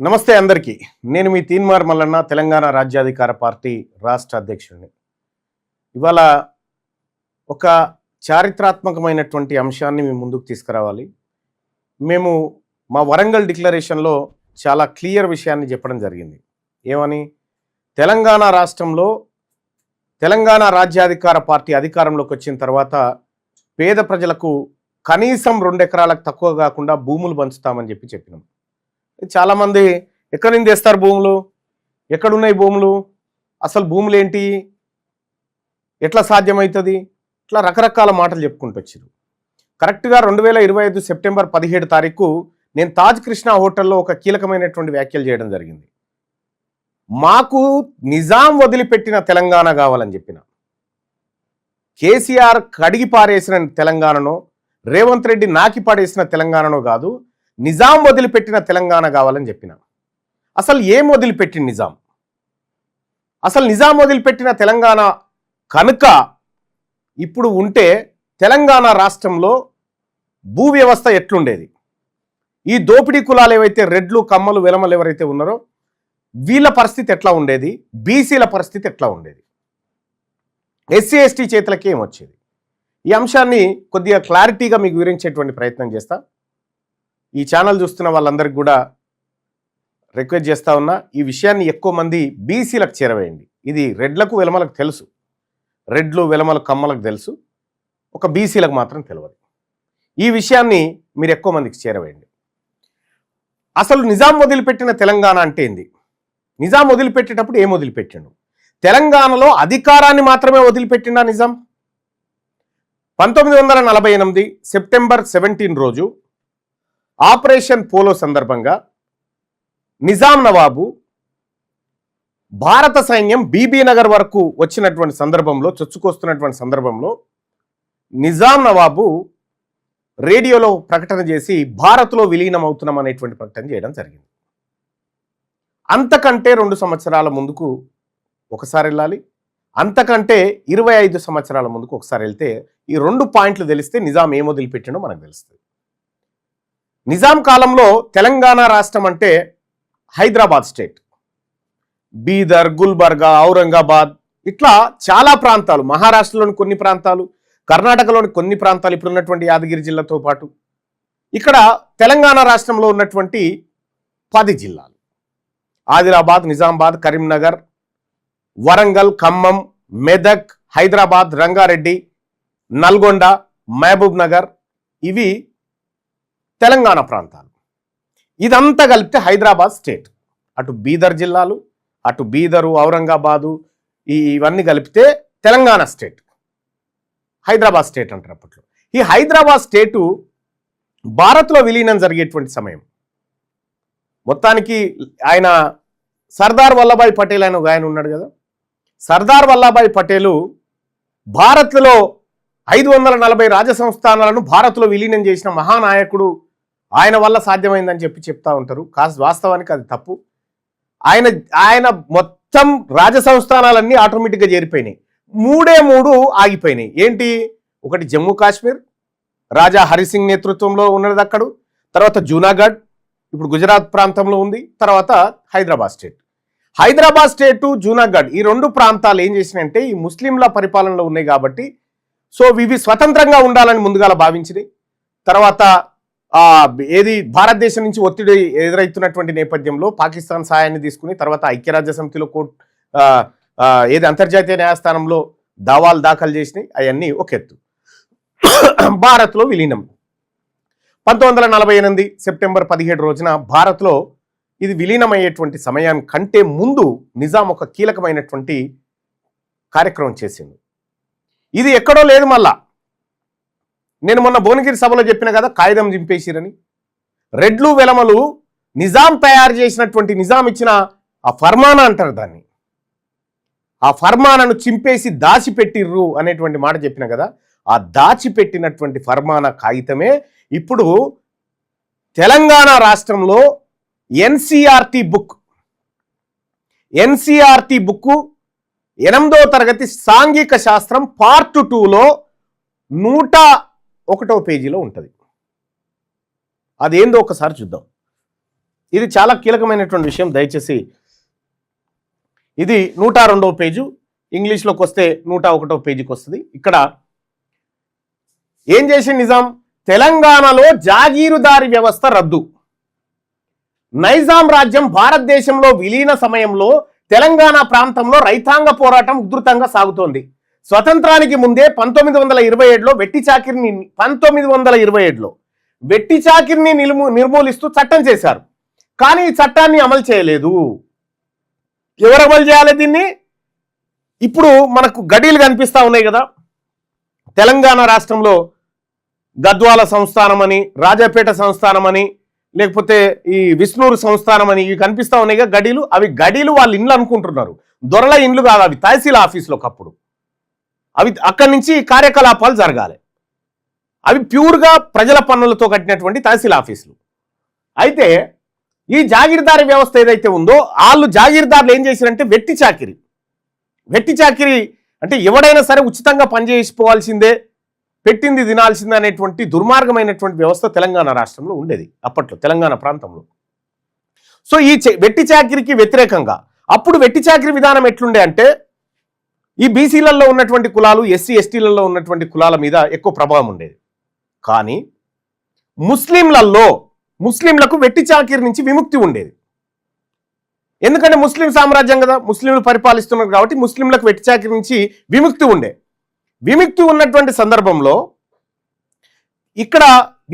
నమస్తే అందరికీ. నేను మీ తీన్మార్ మల్లన్న, తెలంగాణ రాజ్యాధికార పార్టీ రాష్ట్ర అధ్యక్షుడిని. ఇవాళ ఒక చారిత్రాత్మకమైనటువంటి అంశాన్ని మీ ముందుకు తీసుకురావాలి. మేము మా వరంగల్ డిక్లరేషన్లో చాలా క్లియర్ విషయాన్ని చెప్పడం జరిగింది. ఏమని? తెలంగాణ రాష్ట్రంలో తెలంగాణ రాజ్యాధికార పార్టీ అధికారంలోకి వచ్చిన తర్వాత పేద ప్రజలకు కనీసం 2 ఎకరాలకు తక్కువ కాకుండా భూములు పంచుతామని చెప్పినాం. చాలామంది ఎక్కడి నుంచి తెస్తారు భూములు, ఎక్కడున్నాయి భూములు, అసలు భూములు ఏంటి, ఎట్లా సాధ్యమవుతుంది, ఇట్లా రకరకాల మాటలు చెప్పుకుంటూ వచ్చారు. కరెక్ట్గా 2025 సెప్టెంబర్ 17 తారీఖు నేను తాజ్ కృష్ణ హోటల్లో ఒక కీలకమైనటువంటి వ్యాఖ్యలు చేయడం జరిగింది. మాకు నిజాం వదిలిపెట్టిన తెలంగాణ కావాలని చెప్పిన, కేసీఆర్ కడిగి పారేసిన తెలంగాణనో, రేవంత్ రెడ్డి నాకి పాడేసిన తెలంగాణనో కాదు, నిజాం వదిలిపెట్టిన తెలంగాణ కావాలని చెప్పిన. అసలు ఏం వదిలిపెట్టిన నిజాం? అసలు నిజాం వదిలిపెట్టిన తెలంగాణ కనుక ఇప్పుడు ఉంటే తెలంగాణ రాష్ట్రంలో భూ వ్యవస్థ ఎట్లుండేది? ఈ దోపిడీ కులాలు ఏవైతే రెడ్లు, కమ్మలు, వెలమలు ఎవరైతే ఉన్నారో వీళ్ళ పరిస్థితి ఎట్లా ఉండేది? బీసీల పరిస్థితి ఎట్లా ఉండేది? ఎస్సీ ఎస్టీ చేతులకి ఏమొచ్చేది? ఈ అంశాన్ని కొద్దిగా క్లారిటీగా మీకు వివరించేటువంటి ప్రయత్నం చేస్తా. ఈ ఛానల్ చూస్తున్న వాళ్ళందరికీ కూడా రిక్వెస్ట్ చేస్తూ ఉన్నా, ఈ విషయాన్ని ఎక్కువ మంది బీసీలకు చేరవేయండి. ఇది రెడ్లకు, వెలమలకు తెలుసు, రెడ్లు, వెలమలు, కమ్మలకు తెలుసు, ఒక బీసీలకు మాత్రం తెలియదు. ఈ విషయాన్ని మీరు ఎక్కువ మందికి చేరవేయండి. అసలు నిజాం వదిలిపెట్టిన తెలంగాణ అంటే ఏంది? నిజాం వదిలిపెట్టేటప్పుడు ఏం వదిలిపెట్టిండు? తెలంగాణలో అధికారాన్ని మాత్రమే వదిలిపెట్టిండా నిజాం? 1948 సెప్టెంబర్ 17 రోజు ఆపరేషన్ పోలో సందర్భంగా నిజాం నవాబు భారత సైన్యం బీబీ నగర్ వరకు వచ్చినటువంటి సందర్భంలో, చొచ్చుకొస్తున్నటువంటి సందర్భంలో నిజాం నవాబు రేడియోలో ప్రకటన చేసి భారత్లో విలీనం అవుతున్నాం అనేటువంటి ప్రకటన చేయడం జరిగింది. అంతకంటే 2 సంవత్సరాల ముందుకు ఒకసారి వెళ్ళాలి, అంతకంటే 25 సంవత్సరాల ముందుకు ఒకసారి వెళ్తే ఈ 2 పాయింట్లు తెలిస్తే నిజాం ఏం వదిలిపెట్టిండో మనకు తెలుస్తుంది. నిజాం కాలంలో తెలంగాణ రాష్ట్రం అంటే హైదరాబాద్ స్టేట్, బీదర్, గుల్బర్గా, ఔరంగాబాద్, ఇట్లా చాలా ప్రాంతాలు, మహారాష్ట్రలోని కొన్ని ప్రాంతాలు, కర్ణాటకలోని కొన్ని ప్రాంతాలు, ఇప్పుడు ఉన్నటువంటి యాదగిరి జిల్లాతో పాటు ఇక్కడ తెలంగాణ రాష్ట్రంలో ఉన్నటువంటి 10 జిల్లాలు: ఆదిలాబాద్, నిజామాబాద్, కరీంనగర్, వరంగల్, ఖమ్మం, మెదక్, హైదరాబాద్, రంగారెడ్డి, నల్గొండ, మహబూబ్ నగర్, ఇవి తెలంగాణ ప్రాంతాలు. ఇదంతా కలిపితే హైదరాబాద్ స్టేట్. అటు బీదర్ జిల్లాలు, అటు బీదరు, ఔరంగాబాదు, ఇవన్నీ కలిపితే తెలంగాణ స్టేట్, హైదరాబాద్ స్టేట్ అంటారు అప్పట్లో. ఈ హైదరాబాద్ స్టేటు భారత్లో విలీనం జరిగేటువంటి సమయం. మొత్తానికి ఆయన సర్దార్ వల్లభాయ్ పటేల్ అని ఒక ఆయన ఉన్నాడు కదా, సర్దార్ వల్లభాయ్ పటేలు భారత్లో 540 రాజసంస్థానాలను భారత్లో విలీనం చేసిన మహానాయకుడు. ఆయన వల్ల సాధ్యమైందని చెప్తా ఉంటారు. వాస్తవానికి అది తప్పు. ఆయన మొత్తం రాజసంస్థానాలన్నీ ఆటోమేటిక్గా చేరిపోయినాయి. 3 ఆగిపోయినాయి. ఏంటి? ఒకటి జమ్మూ కాశ్మీర్, రాజా హరిసింగ్ నేతృత్వంలో ఉన్నది అక్కడ, తర్వాత జూనాగఢ్, ఇప్పుడు గుజరాత్ ప్రాంతంలో ఉంది, తర్వాత హైదరాబాద్ స్టేట్. హైదరాబాద్ స్టేటు, జూనాగఢ్, ఈ 2 ప్రాంతాలు ఏం చేసినాయంటే ఈ ముస్లింల పరిపాలనలో ఉన్నాయి కాబట్టి సో ఇవి స్వతంత్రంగా ఉండాలని ముందుగా భావించినాయి. తర్వాత ఏది భారతదేశం నుంచి ఒత్తిడి ఎదురవుతున్నటువంటి నేపథ్యంలో పాకిస్తాన్ సాయాన్ని తీసుకుని తర్వాత ఐక్యరాజ్య సమితిలో ఏది అంతర్జాతీయ న్యాయస్థానంలో దావాలు దాఖలు చేసినాయి. అవన్నీ ఒక ఎత్తు. భారత్లో విలీనం 1948 సెప్టెంబర్ 17 రోజున భారత్లో ఇది విలీనమయ్యేటువంటి సమయానికంటే ముందు నిజాం ఒక కీలకమైనటువంటి కార్యక్రమం చేసింది. ఇది ఎక్కడో లేదు. మళ్ళా నేను మొన్న భువనగిరి సభలో చెప్పిన కదా, కాగితం చింపేసిరని. రెడ్లు, వెలమలు నిజాం తయారు చేసినటువంటి, నిజాం ఇచ్చిన ఆ ఫర్మానా అంటారు దాన్ని, ఆ ఫర్మానాను చింపేసి దాచిపెట్టిర్రు అనేటువంటి మాట చెప్పిన కదా. ఆ దాచిపెట్టినటువంటి ఫర్మానా కాగితమే ఇప్పుడు తెలంగాణ రాష్ట్రంలో ఎన్సీఆర్టీ బుక్ 8వ తరగతి సాంఘిక శాస్త్రం పార్ట్ 2లో 101వ పేజీలో ఉంటుంది. అదేందో ఒకసారి చూద్దాం. ఇది చాలా కీలకమైనటువంటి విషయం, దయచేసి ఇది 102వ పేజు, ఇంగ్లీష్లోకి వస్తే 101వ పేజీకి వస్తుంది. ఇక్కడ ఏం చేసి నిజాం, తెలంగాణలో జాగీరుదారి వ్యవస్థ రద్దు. నైజాం రాజ్యం భారతదేశంలో విలీన సమయంలో తెలంగాణ ప్రాంతంలో రైతాంగ పోరాటం ఉధృతంగా సాగుతోంది. స్వతంత్రానికి ముందే 1927లో వెట్టి చాకిరిని నిర్మూలిస్తూ చట్టం చేశారు. కానీ ఈ చట్టాన్ని అమలు చేయలేదు. ఎవరు అమలు చేయాలి దీన్ని? ఇప్పుడు మనకు గడీలు కనిపిస్తా ఉన్నాయి కదా, తెలంగాణ రాష్ట్రంలో గద్వాల సంస్థానం అని, రాజాపేట సంస్థానం అని, లేకపోతే ఈ విష్ణూరు సంస్థానం అని ఇవి కనిపిస్తా ఉన్నాయి కదా గడీలు. అవి గడీలు వాళ్ళ ఇండ్లు అనుకుంటున్నారు, దొరల ఇండ్లు కాదు అవి, తహసీల్ ఆఫీసులో ఒకప్పుడు అవి. అక్కడి నుంచి కార్యకలాపాలు జరగాలి. అవి ప్యూర్గా ప్రజల పన్నులతో కట్టినటువంటి తహసీల్ ఆఫీసులు. అయితే ఈ జాగీర్దారీ వ్యవస్థ ఏదైతే ఉందో, వాళ్ళు జాగీర్దారులు ఏం చేశారంటే వెట్టి చాకిరి అంటే ఎవడైనా సరే ఉచితంగా పనిచేసిపోవాల్సిందే, పెట్టింది తినాల్సిందే అనేటువంటి దుర్మార్గమైనటువంటి వ్యవస్థ తెలంగాణ రాష్ట్రంలో ఉండేది అప్పట్లో, తెలంగాణ ప్రాంతంలో. సో ఈ వెట్టి చాకిరికి వ్యతిరేకంగా అప్పుడు వెట్టి చాకిరి విధానం ఎట్లుండే అంటే, ఈ బీసీలలో ఉన్నటువంటి కులాలు, ఎస్సీ ఎస్టీలలో ఉన్నటువంటి కులాల మీద ఎక్కువ ప్రభావం ఉండేది. కానీ ముస్లింలకు వెట్టి చాకిరి నుంచి విముక్తి ఉండేది. ఎందుకంటే ముస్లిం సామ్రాజ్యం కదా, ముస్లింలు పరిపాలిస్తున్నారు కాబట్టి ముస్లింలకు వెట్టి చాకిరి నుంచి విముక్తి ఉన్నటువంటి సందర్భంలో ఇక్కడ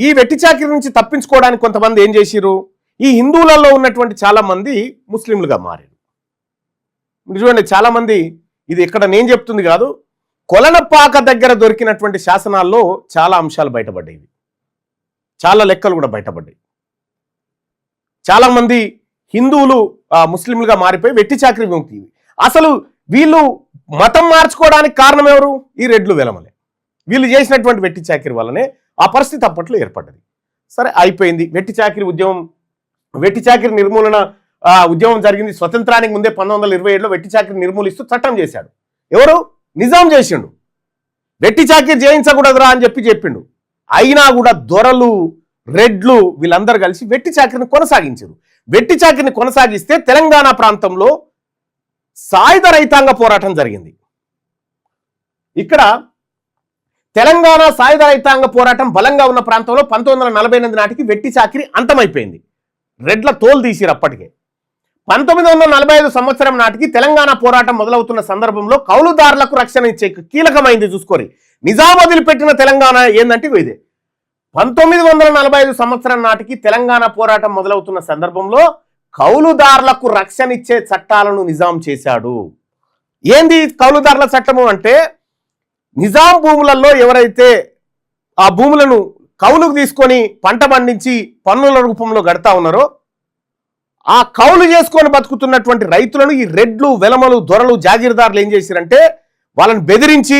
ఈ వెట్టి చాకిరి నుంచి తప్పించుకోవడానికి కొంతమంది ఏం చేసిరు, ఈ హిందువులలో ఉన్నటువంటి చాలా మంది ముస్లింలుగా మారారు. చూడండి, చాలా మంది, ఇది ఇక్కడ నేను చెప్తుంది కాదు, కొలనపాక దగ్గర దొరికినటువంటి శాసనాల్లో చాలా అంశాలు బయటపడ్డాయి, చాలా లెక్కలు కూడా బయటపడ్డాయి. చాలా మంది హిందువులు ముస్లింలుగా మారిపోయి వెట్టి చాకిరి విముక్తి. అసలు వీళ్ళు మతం మార్చుకోవడానికి కారణం ఎవరు? ఈ రెడ్లు వెలమలే. వీళ్ళు చేసినటువంటి వెట్టి చాకిరి వల్లనే ఆ పరిస్థితి అప్పట్లో ఏర్పడ్డది. సరే, అయిపోయింది. వెట్టి చాకిరి నిర్మూలన ఉద్యమం జరిగింది. స్వతంత్రానికి ముందే 1927లో వెట్టి చాకిరి నిర్మూలిస్తూ చట్టం చేశాడు. ఎవరు? నిజాం చేసిండు. వెట్టి చాకిరి చేయించకూడదురా అని చెప్పిండు. అయినా కూడా దొరలు, రెడ్లు వీళ్ళందరూ కలిసి వెట్టి చాకిరిని కొనసాగించారు. వెట్టి చాకిరిని కొనసాగిస్తే తెలంగాణ ప్రాంతంలో సాయుధ రైతాంగ పోరాటం జరిగింది. ఇక్కడ తెలంగాణ సాయుధ రైతాంగ పోరాటం బలంగా ఉన్న ప్రాంతంలో 1948 నాటికి వెట్టి చాకిరి అంతమైపోయింది. రెడ్ల తోలు తీసిరు. అప్పటికే 1945 సంవత్సరం నాటికి తెలంగాణ పోరాటం మొదలవుతున్న సందర్భంలో కౌలుదారులకు రక్షణ ఇచ్చే కీలకమైంది చూసుకోరి. నిజాం వదిలిపెట్టిన తెలంగాణ ఏందంటే ఇదే. 1945 సంవత్సరం నాటికి తెలంగాణ పోరాటం మొదలవుతున్న సందర్భంలో కౌలుదారులకు రక్షణ ఇచ్చే చట్టాలను నిజాం చేశాడు. ఏంది కౌలుదారుల చట్టము అంటే, నిజాం భూములలో ఎవరైతే ఆ భూములను కౌలుకు తీసుకొని పంట పండించి పన్నుల రూపంలో గడతా ఉన్నారో, ఆ కౌలు చేసుకొని బతుకుతున్నటువంటి రైతులను ఈ రెడ్లు, వెలమలు, దొరలు, జాగీర్దారులు ఏం చేశారంటే వాళ్ళని బెదిరించి,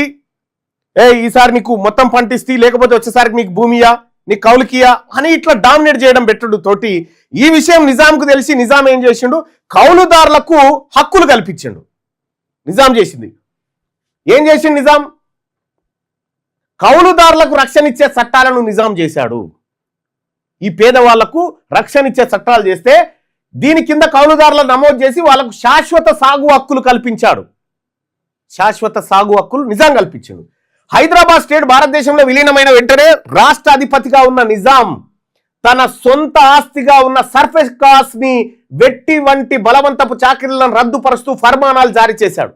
ఈసారి నీకు మొత్తం పంటిస్తి, లేకపోతే వచ్చేసరికి నీకు భూమియా, నీకు కౌలుకియా అని ఇట్లా డామినేట్ చేయడం పెట్టడు తోటి ఈ విషయం నిజాంకు తెలిసి నిజాం ఏం చేసిండు, కౌలుదారులకు హక్కులు కల్పించిండు. నిజాం చేసింది ఏం చేసిండు? నిజాం కౌలుదారులకు రక్షణ ఇచ్చే చట్టాలను నిజాం చేశాడు. ఈ పేదవాళ్లకు రక్షణ ఇచ్చే చట్టాలు చేస్తే దీని కింద కౌలుదారులను నమోదు చేసి వాళ్ళకు శాశ్వత సాగు హక్కులు కల్పించాడు. శాశ్వత సాగు హక్కులు నిజాం కల్పించాడు. హైదరాబాద్ స్టేట్ భారతదేశంలో విలీనమైన వెంటనే రాష్ట్ర అధిపతిగా ఉన్న నిజాం తన సొంత ఆస్తిగా ఉన్న సర్ఫేస్ కాస్ ని వెట్టి వంటి బలవంతపు చాకిరీలను రద్దుపరుస్తూ ఫర్మానాలు జారీ చేశాడు.